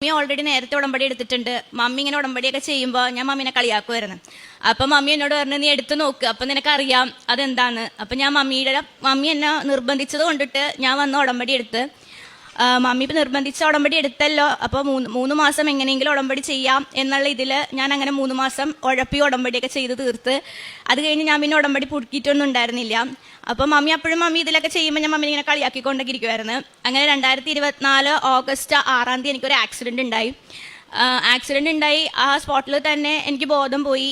Mummy already നേരത്തെ ഉടമ്പടി എടുത്തിട്ടുണ്ട്. മമ്മി ഇങ്ങനെ ഉടമ്പടിയൊക്കെ ചെയ്യുമ്പോൾ ഞാൻ മമ്മീനെ കളിയാക്കുമായിരുന്നു. അപ്പം മമ്മി എന്നോട് പറഞ്ഞു, നീ എടുത്ത് നോക്ക്, അപ്പം നിനക്കറിയാം അതെന്താന്ന്. അപ്പം ഞാൻ മമ്മി എന്നെ നിർബന്ധിച്ചത് കൊണ്ടിട്ട് ഞാൻ വന്ന് ഉടമ്പടി എടുത്ത്. മമ്മി ഇപ്പം നിർബന്ധിച്ച ഉടമ്പടി എടുത്തല്ലോ, അപ്പോൾ മൂന്ന് മാസം എങ്ങനെയെങ്കിലും ഉടമ്പടി ചെയ്യാം എന്നുള്ള ഇതിൽ ഞാൻ അങ്ങനെ 3 മാസം ഉഴപ്പി ഉടമ്പടിയൊക്കെ ചെയ്ത് തീർത്ത്. അത് കഴിഞ്ഞ് ഞാൻ പിന്നെ ഉടമ്പടി പുതുക്കിയിട്ടൊന്നും ഉണ്ടായിരുന്നില്ല. അപ്പം മമ്മി ഇതിലൊക്കെ ചെയ്യുമ്പോൾ ഞാൻ മമ്മി ഇങ്ങനെ കളിയാക്കിക്കൊണ്ടൊക്കെ ഇരിക്കുമായിരുന്നു. അങ്ങനെ 2024 ഓഗസ്റ്റ് 6 എനിക്കൊരു ആക്സിഡൻറ്റ് ഉണ്ടായി. ആ സ്പോട്ടിൽ തന്നെ എനിക്ക് ബോധം പോയി.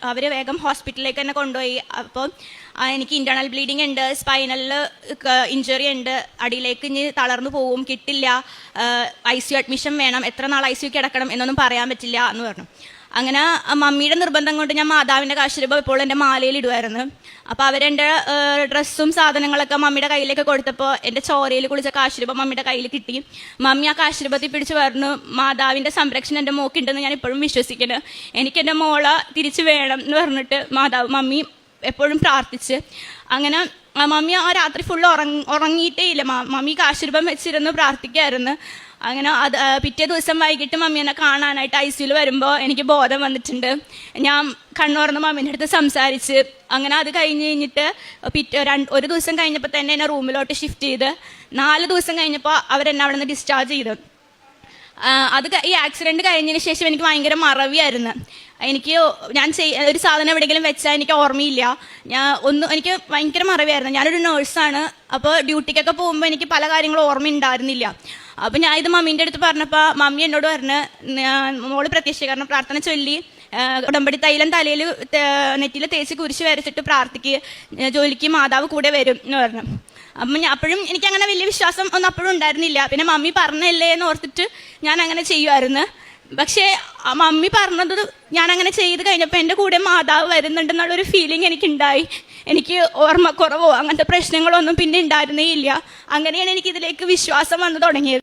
അവർ വേഗം ഹോസ്പിറ്റലിലേക്ക് തന്നെ കൊണ്ടുപോയി. അപ്പം എനിക്ക് ഇൻറ്റേർണൽ ബ്ലീഡിങ് ഉണ്ട്, സ്പൈനലിൽ ഇഞ്ചുറി ഉണ്ട്, അടിയിലേക്ക് ഇനി തളർന്നു പോവും, കിട്ടില്ല, ICU അഡ്മിഷൻ വേണം, എത്ര നാൾ ICU കിടക്കണം എന്നൊന്നും പറയാൻ പറ്റില്ല എന്ന് പറഞ്ഞു. അങ്ങനെ മമ്മിയുടെ നിർബന്ധം കൊണ്ട് ഞാൻ മാതാവിൻ്റെ കാശുരൂപം ഇപ്പോൾ എൻ്റെ മാലയിൽ ഇടുമായിരുന്നു. അപ്പോൾ അവരെൻ്റെ ഡ്രസ്സും സാധനങ്ങളൊക്കെ മമ്മിയുടെ കയ്യിലേക്ക് കൊടുത്തപ്പോൾ എൻ്റെ ചോരയിൽ കുളിച്ച കാശുരൂപം മമ്മിയുടെ കയ്യിൽ കിട്ടി. മമ്മി ആ കാശുരൂപത്തിൽ പിടിച്ച് പറഞ്ഞു, മാതാവിൻ്റെ സംരക്ഷണം എൻ്റെ മോക്കുണ്ടെന്ന് ഞാൻ ഇപ്പോഴും വിശ്വസിക്കുന്നു, എനിക്ക് എൻ്റെ മോളെ തിരിച്ചു വേണം എന്ന് പറഞ്ഞിട്ട് മമ്മി എപ്പോഴും പ്രാർത്ഥിച്ച്. അങ്ങനെ മമ്മി ആ രാത്രി ഫുള്ള് ഉറങ്ങിയിട്ടേ ഇല്ല. മമ്മി കാശുരൂപം വെച്ചിരുന്ന് പ്രാർത്ഥിക്കായിരുന്നു. അങ്ങനെ പിറ്റേ ദിവസം വൈകിട്ട് മമ്മി എന്നെ കാണാനായിട്ട് ICUയിൽ വരുമ്പോൾ എനിക്ക് ബോധം വന്നിട്ടുണ്ട്. ഞാൻ കണ്ണുറന്ന് മമ്മീൻ്റെ അടുത്ത് സംസാരിച്ച്. അങ്ങനെ അത് കഴിഞ്ഞിട്ട് ഒരു ദിവസം കഴിഞ്ഞപ്പോൾ തന്നെ എന്നെ റൂമിലോട്ട് ഷിഫ്റ്റ് ചെയ്ത്. 4 ദിവസം കഴിഞ്ഞപ്പോൾ അവരെന്നെ അവിടെ നിന്ന് ഡിസ്ചാർജ് ചെയ്തു. ഈ ആക്സിഡൻറ്റ് കഴിഞ്ഞതിന് ശേഷം എനിക്ക് ഭയങ്കര മറവിയായിരുന്നു. ഞാൻ ഒരു സാധനം എവിടെയെങ്കിലും വെച്ചാൽ എനിക്ക് ഓർമ്മയില്ല. എനിക്ക് ഭയങ്കര മറവിയായിരുന്നു. ഞാനൊരു നേഴ്സാണ്. അപ്പോൾ ഡ്യൂട്ടിക്കൊക്കെ പോകുമ്പോൾ എനിക്ക് പല കാര്യങ്ങളും ഓർമ്മയുണ്ടായിരുന്നില്ല. അപ്പം ഞാൻ ഇത് മമ്മീൻ്റെ അടുത്ത് പറഞ്ഞപ്പോൾ മമ്മി എന്നോട് പറഞ്ഞ്, മോള് പ്രത്യക്ഷീകരണ പ്രാർത്ഥന ചൊല്ലി ഉടമ്പടി തൈലം തലയിൽ നെറ്റിയിൽ തേച്ച് കുരിശ് വരച്ചിട്ട് പ്രാർത്ഥിക്കുക, ജോലിക്ക് മാതാവ് കൂടെ വരും എന്ന് പറഞ്ഞു. അപ്പം അപ്പോഴും എനിക്കങ്ങനെ വലിയ വിശ്വാസം ഒന്നും അപ്പോഴും ഉണ്ടായിരുന്നില്ല. പിന്നെ മമ്മി പറഞ്ഞല്ലേ എന്ന് ഓർത്തിട്ട് ഞാൻ അങ്ങനെ ചെയ്യുമായിരുന്നു. പക്ഷേ മമ്മി പറഞ്ഞത് ഞാൻ അങ്ങനെ ചെയ്ത് കഴിഞ്ഞപ്പോൾ എൻ്റെ കൂടെ മാതാവ് വരുന്നുണ്ടെന്നുള്ളൊരു ഫീലിംഗ് എനിക്കുണ്ടായി. എനിക്ക് ഓർമ്മക്കുറവോ അങ്ങനത്തെ പ്രശ്നങ്ങളൊന്നും പിന്നെ ഉണ്ടായിരുന്നേ ഇല്ല. അങ്ങനെയാണ് എനിക്കിതിലേക്ക് വിശ്വാസം വന്നു തുടങ്ങിയത്.